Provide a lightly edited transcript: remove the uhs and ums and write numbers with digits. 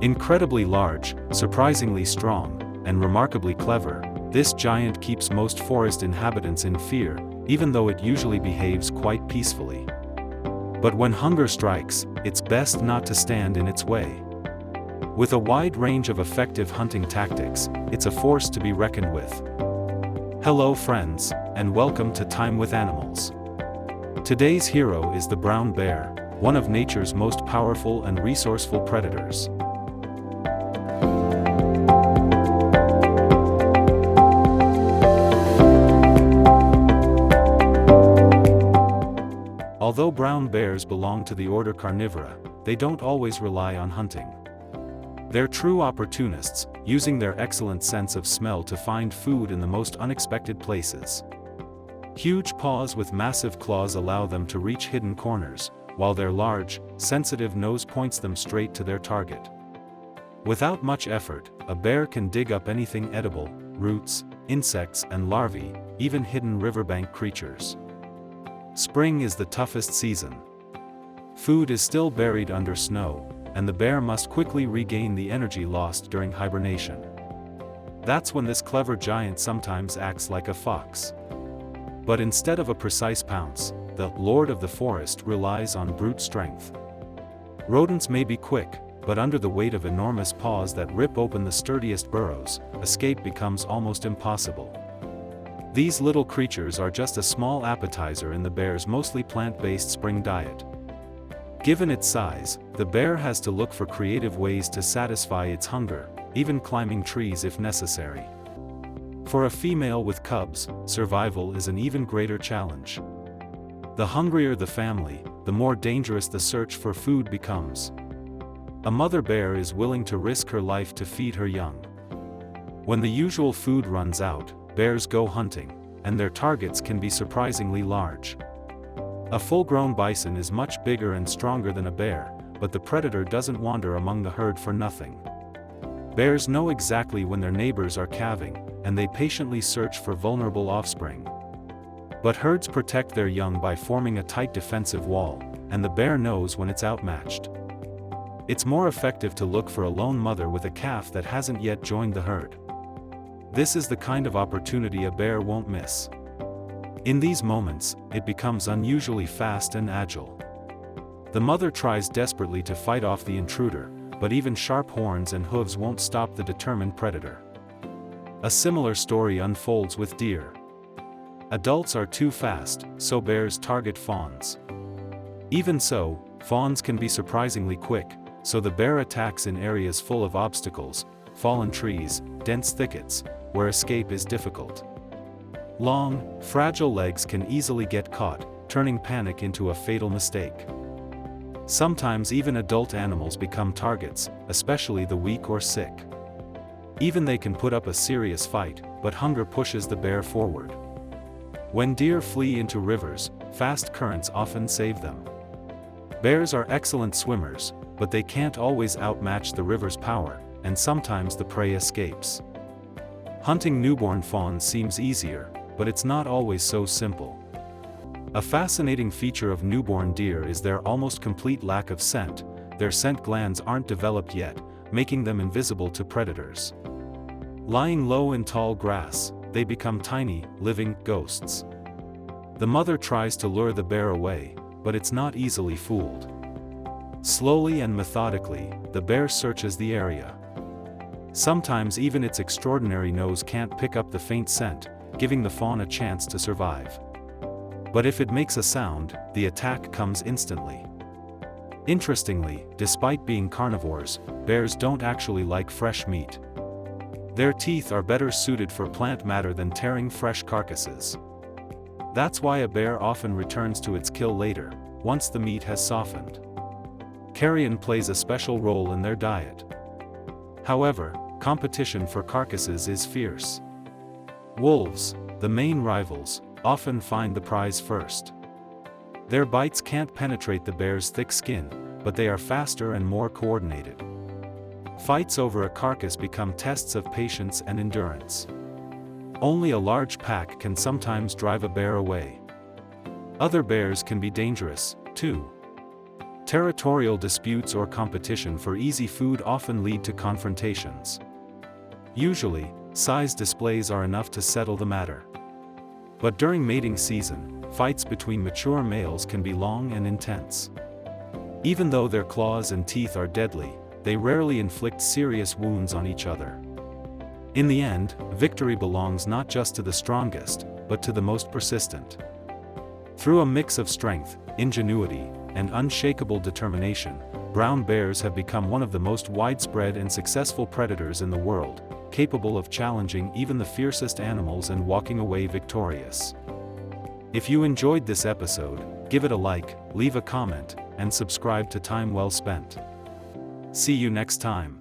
Incredibly large, surprisingly strong, and remarkably clever, this giant keeps most forest inhabitants in fear, even though it usually behaves quite peacefully. But when hunger strikes, it's best not to stand in its way. With a wide range of effective hunting tactics, it's a force to be reckoned with. Hello friends, and welcome to Time with Animals. Today's hero is the brown bear, one of nature's most powerful and resourceful predators. Although brown bears belong to the order Carnivora, they don't always rely on hunting. They're true opportunists, using their excellent sense of smell to find food in the most unexpected places. Huge paws with massive claws allow them to reach hidden corners, while their large, sensitive nose points them straight to their target. Without much effort, a bear can dig up anything edible, roots, insects and larvae, even hidden riverbank creatures. Spring is the toughest season. Food is still buried under snow, and the bear must quickly regain the energy lost during hibernation. That's when this clever giant sometimes acts like a fox. But instead of a precise pounce, the lord of the forest relies on brute strength. Rodents may be quick, but under the weight of enormous paws that rip open the sturdiest burrows, escape becomes almost impossible. These little creatures are just a small appetizer in the bear's mostly plant-based spring diet. Given its size, the bear has to look for creative ways to satisfy its hunger, even climbing trees if necessary. For a female with cubs, survival is an even greater challenge. The hungrier the family, the more dangerous the search for food becomes. A mother bear is willing to risk her life to feed her young. When the usual food runs out, bears go hunting, and their targets can be surprisingly large. A full-grown bison is much bigger and stronger than a bear, but the predator doesn't wander among the herd for nothing. Bears know exactly when their neighbors are calving, and they patiently search for vulnerable offspring. But herds protect their young by forming a tight defensive wall, and the bear knows when it's outmatched. It's more effective to look for a lone mother with a calf that hasn't yet joined the herd. This is the kind of opportunity a bear won't miss. In these moments, it becomes unusually fast and agile. The mother tries desperately to fight off the intruder, but even sharp horns and hooves won't stop the determined predator. A similar story unfolds with deer. Adults are too fast, so bears target fawns. Even so, fawns can be surprisingly quick, so the bear attacks in areas full of obstacles, fallen trees, dense thickets, where escape is difficult. Long, fragile legs can easily get caught, turning panic into a fatal mistake. Sometimes even adult animals become targets, especially the weak or sick. Even they can put up a serious fight, but hunger pushes the bear forward. When deer flee into rivers, fast currents often save them. Bears are excellent swimmers, but they can't always outmatch the river's power, and sometimes the prey escapes. Hunting newborn fawns seems easier, but it's not always so simple. A fascinating feature of newborn deer is their almost complete lack of scent. Their scent glands aren't developed yet, making them invisible to predators. Lying low in tall grass, they become tiny, living ghosts. The mother tries to lure the bear away, but it's not easily fooled. Slowly and methodically, the bear searches the area. Sometimes even its extraordinary nose can't pick up the faint scent, giving the fawn a chance to survive. But if it makes a sound, the attack comes instantly. Interestingly, despite being carnivores, bears don't actually like fresh meat. Their teeth are better suited for plant matter than tearing fresh carcasses. That's why a bear often returns to its kill later, once the meat has softened. Carrion plays a special role in their diet. However, competition for carcasses is fierce. Wolves, the main rivals, often find the prize first. Their bites can't penetrate the bear's thick skin, but they are faster and more coordinated. Fights over a carcass become tests of patience and endurance. Only a large pack can sometimes drive a bear away. Other bears can be dangerous, too. Territorial disputes or competition for easy food often lead to confrontations. Usually, size displays are enough to settle the matter. But during mating season, fights between mature males can be long and intense. Even though their claws and teeth are deadly, they rarely inflict serious wounds on each other. In the end, victory belongs not just to the strongest, but to the most persistent. Through a mix of strength, ingenuity, and unshakable determination, brown bears have become one of the most widespread and successful predators in the world, capable of challenging even the fiercest animals and walking away victorious. If you enjoyed this episode, give it a like, leave a comment, and subscribe to Time Well Spent. See you next time.